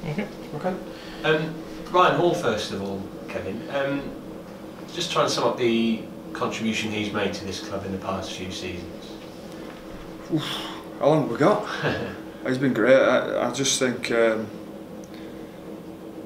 Okay. Ryan Hall, first of all, Kevin. Just try and sum up the contribution he's made to this club in the past few seasons. Oof, how long have we got? He's been great. I just think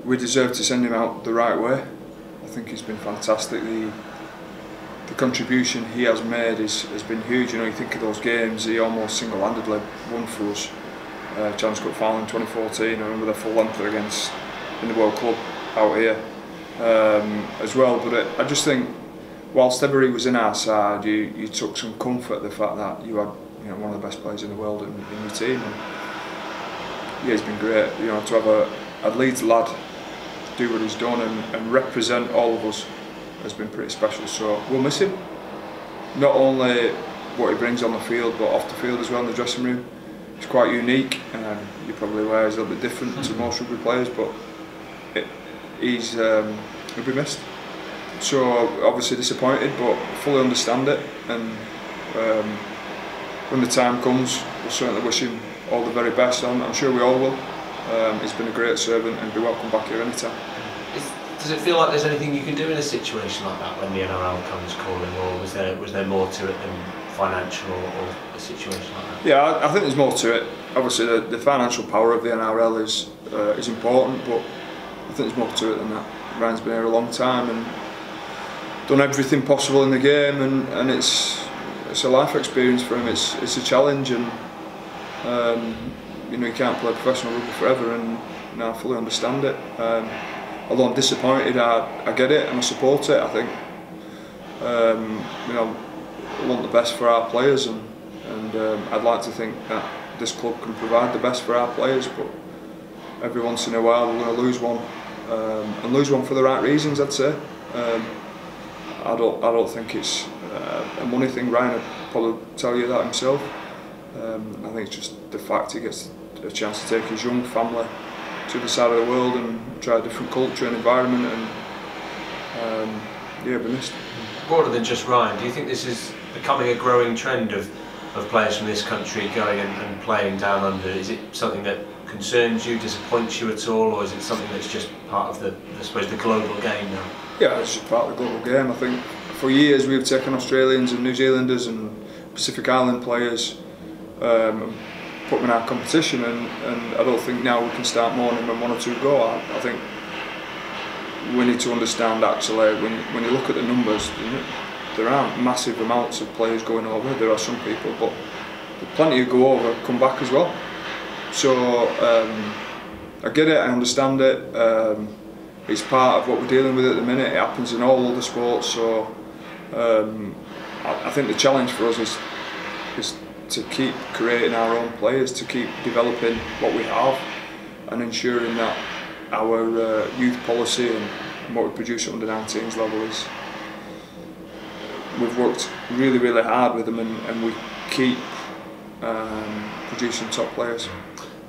we deserve to send him out the right way. I think he's been fantastic. The contribution he has made has been huge. You know, you think of those games, he almost single-handedly won for us. Challenge Cup final in 2014, I remember the full length against in the World Club out here as well. But I just think, whilst ever he was in our side, you took some comfort in the fact that you had, you know, one of the best players in the world in your team. And yeah, he's been great. You know, to have a Leeds lad do what he's done and represent all of us has been pretty special. So we'll miss him. Not only what he brings on the field, but off the field as well in the dressing room. He's quite unique, and you're probably aware he's a little bit different to most rugby players, but he'll be missed. So obviously disappointed, but fully understand it. And when the time comes, we'll certainly wish him all the very best. I'm sure we all will. He's been a great servant and be welcome back here anytime. Does it feel like there's anything you can do in a situation like that when the NRL comes calling, or was there more to it than financial or a situation like that? Yeah, I think there's more to it. Obviously, the financial power of the NRL is important, but I think there's more to it than that. Ryan's been here a long time and done everything possible in the game, and it's a life experience for him. It's a challenge, and you know, you can't play professional rugby forever, and you know, I fully understand it. Although I'm disappointed, I get it and I support it. I think you know, I want the best for our players, and I'd like to think that this club can provide the best for our players. But every once in a while we're going to lose one, and lose one for the right reasons, I'd say. I don't think it's a money thing. Ryan would probably tell you that himself. I think it's just the fact he gets a chance to take his young family to the side of the world and try a different culture and environment, and yeah, be missed. Broader than just Ryan, do you think this is becoming a growing trend of players from this country going and playing down under? Is it something that concerns you, disappoints you at all, or is it something that's just part of I suppose, the global game now? Yeah, it's just part of the global game. I think for years we've taken Australians and New Zealanders and Pacific Island players, put them in our competition, and I don't think now we can start mourning when one or two go. I think we need to understand, actually, when you look at the numbers, there aren't massive amounts of players going over. There are some people, but plenty who go over come back as well. So I get it, I understand it. It's part of what we're dealing with at the minute. It happens in all other sports. So I think the challenge for us is to keep creating our own players, to keep developing what we have, and ensuring that our youth policy and what we produce at under-19s level is. We've worked really, really hard with them, and we keep producing top players.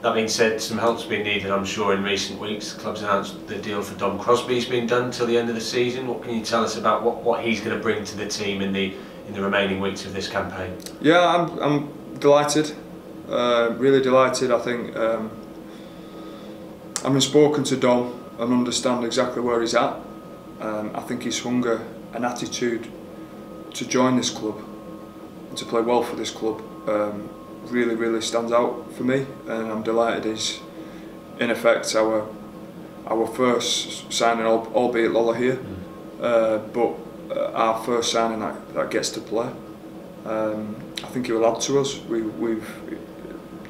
That being said, some help's been needed, I'm sure, in recent weeks. The club's announced the deal for Dom Crosby's been done till the end of the season. What can you tell us about what he's going to bring to the team in the remaining weeks of this campaign? Yeah, I'm delighted, really delighted. I think having spoken to Dom and understand exactly where he's at, I think his hunger and attitude to join this club and to play well for this club really stands out for me, and I'm delighted he's in effect our first signing, albeit Lola here, but our first signing that gets to play. I think he will add to us. We've,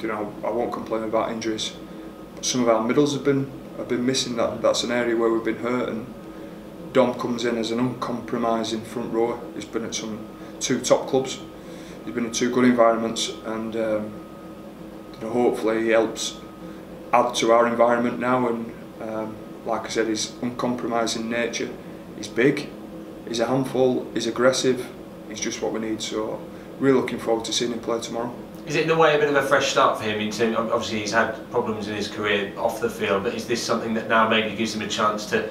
you know, I won't complain about injuries, but some of our middles have been missing. That's an area where we've been hurt, and Dom comes in as an uncompromising front rower. He's been at two top clubs. He's been in two good environments, and you know, hopefully he helps add to our environment now. And like I said, his uncompromising nature. He's big, he's a handful, he's aggressive. He's just what we need. So really looking forward to seeing him play tomorrow. Is it in a way a bit of a fresh start for him? In terms, obviously he's had problems in his career off the field, but is this something that now maybe gives him a chance to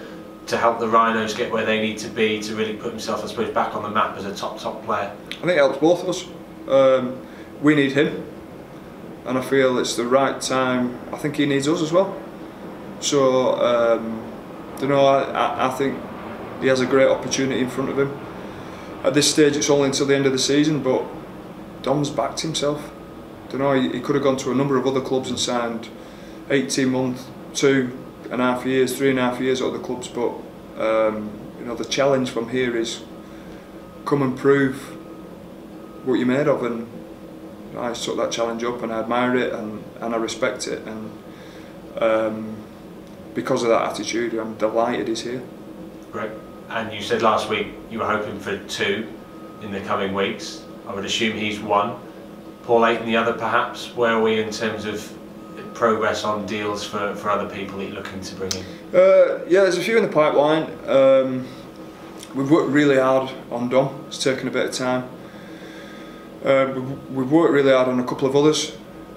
help the Rhinos get where they need to be, to really put himself, I suppose, back on the map as a top player? I think it helps both of us. We need him, and I feel it's the right time. I think he needs us as well. So I think he has a great opportunity in front of him. At this stage it's only until the end of the season, but Dom's backed himself. He could have gone to a number of other clubs and signed 18 months, 2.5 years, 3.5 years at other clubs, but the challenge from here is come and prove what you're made of, and I took that challenge up and I admire it and I respect it, and because of that attitude I'm delighted he's here. Great. And you said last week you were hoping for 2 in the coming weeks. I would assume he's 1. Paul 8 and the other perhaps. Where are we in terms of progress on deals for other people that you're looking to bring in? Yeah, there's a few in the pipeline. We've worked really hard on Dom. It's taken a bit of time. We've worked really hard on a couple of others.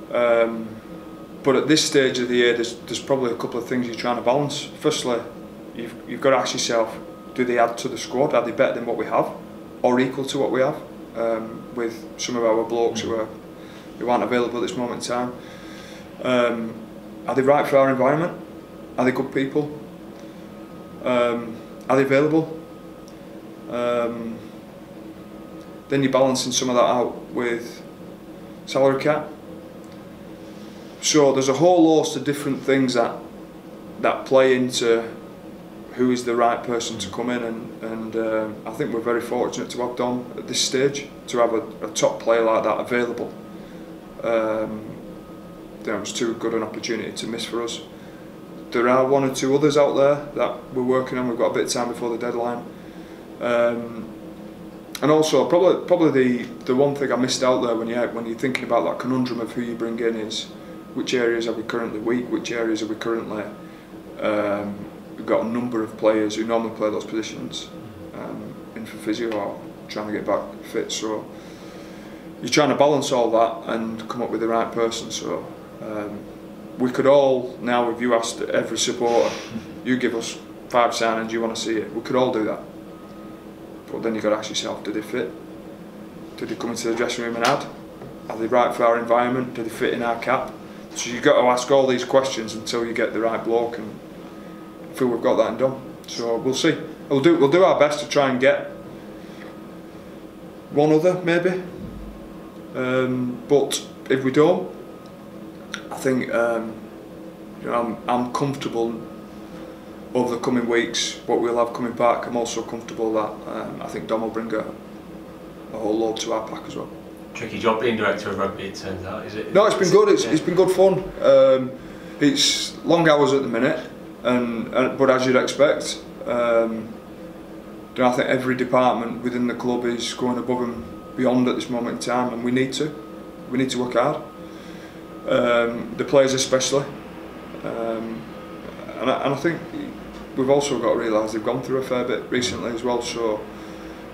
But at this stage of the year there's probably a couple of things you're trying to balance. Firstly, you've got to ask yourself, do they add to the squad? Are they better than what we have, or equal to what we have? With some of our blokes who aren't available at this moment in time. Are they right for our environment? Are they good people? Are they available? Then you're balancing some of that out with salary cap. So there's a whole host of different things that play into who is the right person to come in, and I think we're very fortunate to have Dom at this stage, to have a top player like that available. It's too good an opportunity to miss for us. There are 1 or 2 others out there that we're working on. We've got a bit of time before the deadline, and also probably the one thing I missed out there when you're thinking about that conundrum of who you bring in is which areas are we currently weak, which areas are we currently. We've got a number of players who normally play those positions in for physio or trying to get back fit, so you're trying to balance all that and come up with the right person. So we could all, now if you asked every supporter, you give us 5 signings, you want to see it, we could all do that, but then you've got to ask yourself, do they fit? Do they come into the dressing room and add? Are they right for our environment? Do they fit in our cap? So you've got to ask all these questions until you get the right bloke, and I feel we've got that done. So we'll see. We'll do our best to try and get 1 other maybe. But if we don't, I think I'm comfortable over the coming weeks what we'll have coming back. I'm also comfortable that I think Dom will bring a whole load to our pack as well. Tricky job being director of rugby, it turns out, is it? No, it's been good. It's been good fun. It's long hours at the minute, but as you'd expect, I think every department within the club is going above and beyond at this moment in time, and we need to work hard. The players especially, and I think we've also got to realise they've gone through a fair bit recently as well. So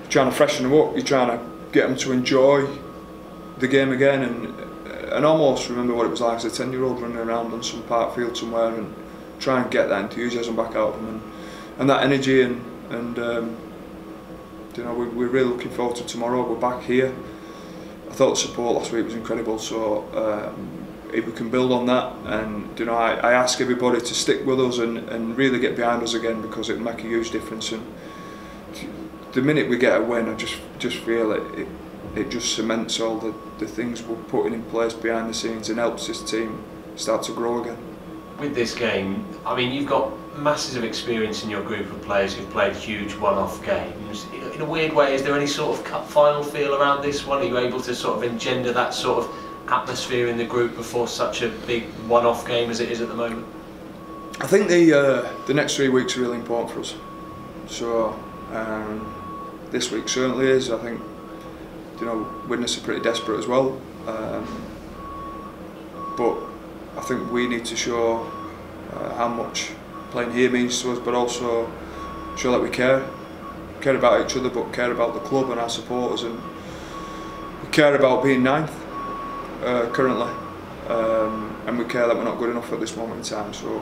you're trying to freshen them up. You're trying to get them to enjoy the game again, and almost remember what it was like as a 10-year-old running around on some park field somewhere, and try and get that enthusiasm back out of them and that energy, and we're really looking forward to tomorrow. We're back here. I thought the support last week was incredible, so if we can build on that, and I ask everybody to stick with us and really get behind us again, because it'll make a huge difference. And the minute we get a win, I just feel it just cements all the things we're putting in place behind the scenes and helps this team start to grow again. With this game, I mean, you've got masses of experience in your group of players who've played huge one-off games. In a weird way, is there any sort of cup final feel around this one? Are you able to sort of engender that sort of atmosphere in the group before such a big one-off game as it is at the moment? I think the next 3 weeks are really important for us. So this week certainly is. I think Widnes are pretty desperate as well, but I think we need to show how much playing here means to us, but also show that we care about each other, but care about the club and our supporters, and we care about being 9th currently, and we care that we're not good enough at this moment in time. So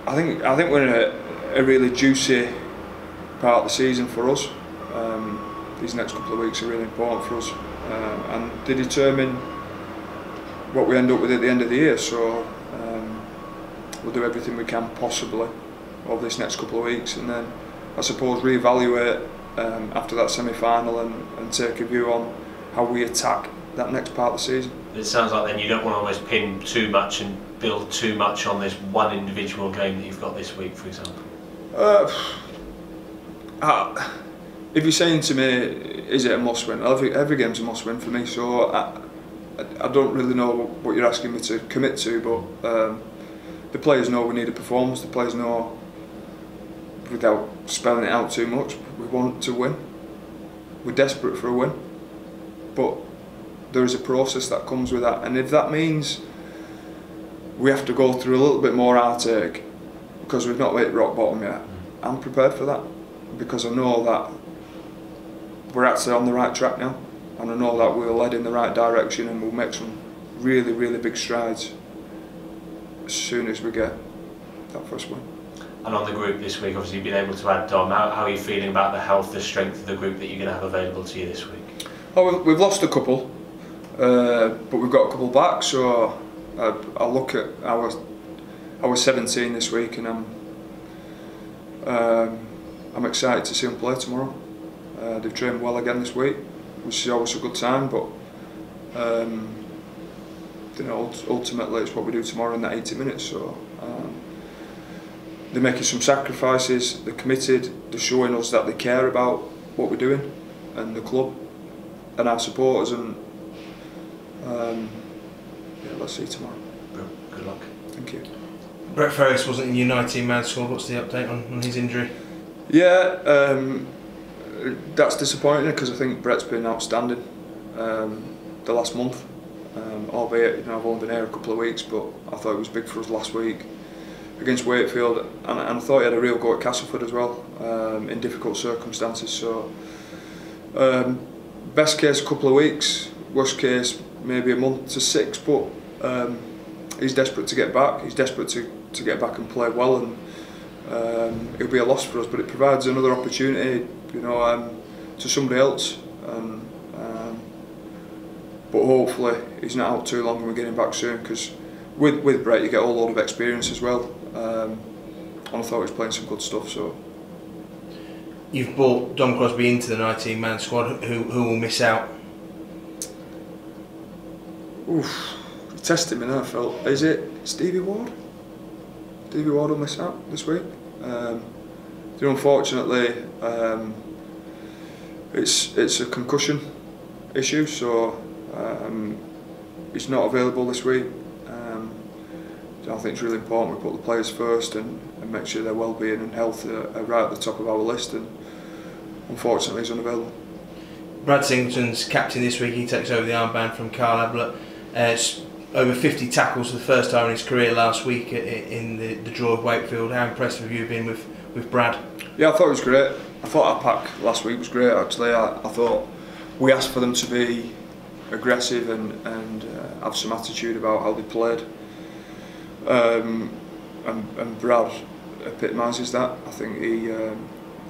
I think we're in a really juicy part of the season for us. These next couple of weeks are really important for us, and they determine what we end up with at the end of the year. So we'll do everything we can possibly over this next couple of weeks, and then I suppose reevaluate after that semi-final and take a view on how we attack that next part of the season. It sounds like then you don't want to almost pin too much and build too much on this one individual game that you've got this week, for example. If you're saying to me, is it a must-win? Every game's a must-win for me, so I don't really know what you're asking me to commit to, but the players know we need a performance. The players know, without spelling it out too much, we want to win. We're desperate for a win, but there is a process that comes with that, and if that means we have to go through a little bit more heartache because we've not hit rock bottom yet, I'm prepared for that, because I know that we're actually on the right track now, and I know that we'll head in the right direction and we'll make some really, really big strides as soon as we get that first win. And on the group this week, obviously you've been able to add Dom. How are you feeling about the health, the strength of the group that you're going to have available to you this week? Oh, we've lost a couple, but we've got a couple back, so I look at our 17 this week, and I'm excited to see them play tomorrow. They've trained well again this week, which is always a good time, but you know, ultimately it's what we do tomorrow in that 80 minutes. So they're making some sacrifices, they're committed, they're showing us that they care about what we're doing and the club and our supporters, and yeah, let's see tomorrow. Good luck. Thank you. Brett Ferris wasn't in your 19-man squad. What's the update on his injury? Yeah, that's disappointing, because I think Brett's been outstanding the last month, albeit, you know, I've only been here a couple of weeks, but I thought it was big for us last week against Wakefield, and I thought he had a real go at Castleford as well, in difficult circumstances. So best case a couple of weeks, worst case maybe a month to 6, but he's desperate to get back. He's desperate to get back and play well, and it'll be a loss for us, but it provides another opportunity, you know, to somebody else. But hopefully he's not out too long and we're getting back soon, because with Brett you get a whole lot of experience as well, and I thought he was playing some good stuff. So you've brought Dom Crosby into the 19-man squad. Who will miss out? Oof, you tested me now, Phil. Is it Stevie Ward? Stevie Ward will miss out this week. Unfortunately, it's a concussion issue, so he's not available this week. I think it's really important we put the players first and make sure their well-being and health are right at the top of our list, and unfortunately he's unavailable. Brad Singleton's captain this week. He takes over the armband from Carl Ablett. Over 50 tackles for the first time in his career last week in the draw of Wakefield. How impressed have you been with Brad? Yeah, I thought it was great. I thought our pack last week was great, actually. I thought we asked for them to be aggressive and have some attitude about how they played. And Brad epitomises that. I think he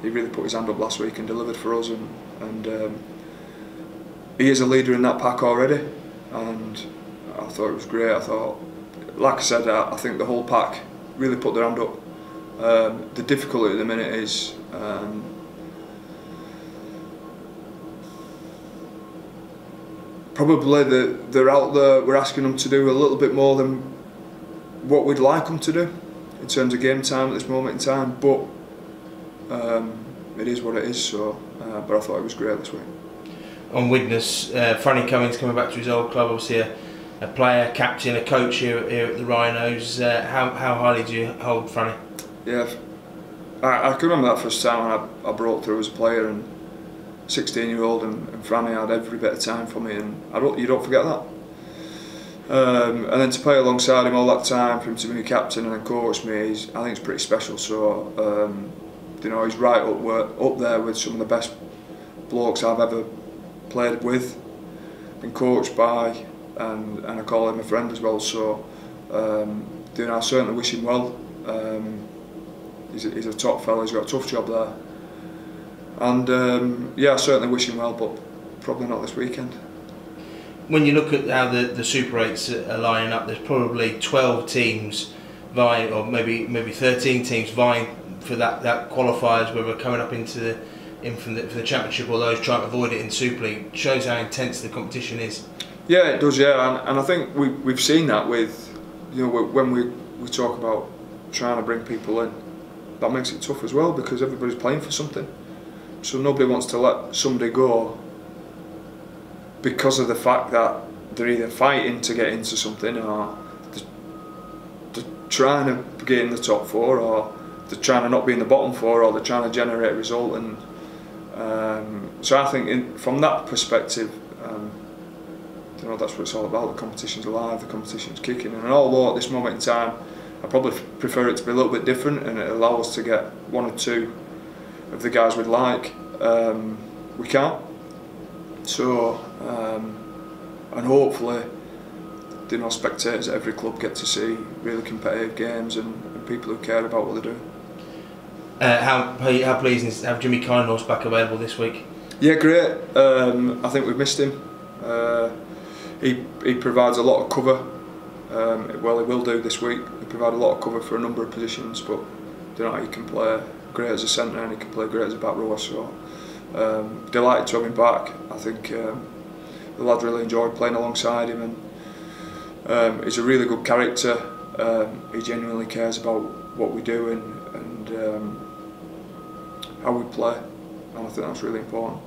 really put his hand up last week and delivered for us, and he is a leader in that pack already, and I thought it was great. I thought, like I said, I think the whole pack really put their hand up. The difficulty at the minute is probably they're out there, we're asking them to do a little bit more than what we'd like them to do in terms of game time at this moment in time, but it is what it is. So, but I thought it was great this week. On Widnes, Franny Cummings coming back to his old club, obviously a player, captain, a coach here at the Rhinos. How highly do you hold Franny? Yeah, I can remember that first time I brought through as a player, and 16-year-old and Franny had every bit of time for me, and you don't forget that. And then to play alongside him all that time, for him to be captain and then coach me, I think it's pretty special. So you know, he's right up there with some of the best blokes I've ever played with and coached by, and I call him a friend as well. So you know, I certainly wish him well. He's a top fella, he's got a tough job there, and yeah, I certainly wish him well, but probably not this weekend. When you look at how the Super 8s are lining up, there's probably 12 teams vying, or maybe 13 teams vying for that qualifiers, whether we're coming up into for the championship or those trying to avoid it in Super League. Shows how intense the competition is. Yeah, it does. Yeah, and I think we've seen that with, you know, when we talk about trying to bring people in, that makes it tough as well because everybody's playing for something. So nobody wants to let somebody go because of the fact that they're either fighting to get into something, or they're trying to get in the top four, or they're trying to not be in the bottom four, or they're trying to generate a result. And so I think from that perspective, you know, that's what it's all about. The competition's alive, the competition's kicking, and although at this moment in time I probably prefer it to be a little bit different and it allows us to get one or two of the guys we'd like, we can't. So and hopefully, you know, spectators at every club get to see really competitive games and people who care about what they're doing. How pleasing is to have Jimmy Kindnorse back available this week? Yeah, great. I think we've missed him. He provides a lot of cover. Well, he will do this week. He provides a lot of cover for a number of positions, but you know, he can play great as a centre and he can play great as a back rower. So delighted to have him back. I think the lad really enjoyed playing alongside him, and he's a really good character. He genuinely cares about what we do and how we play, and I think that's really important.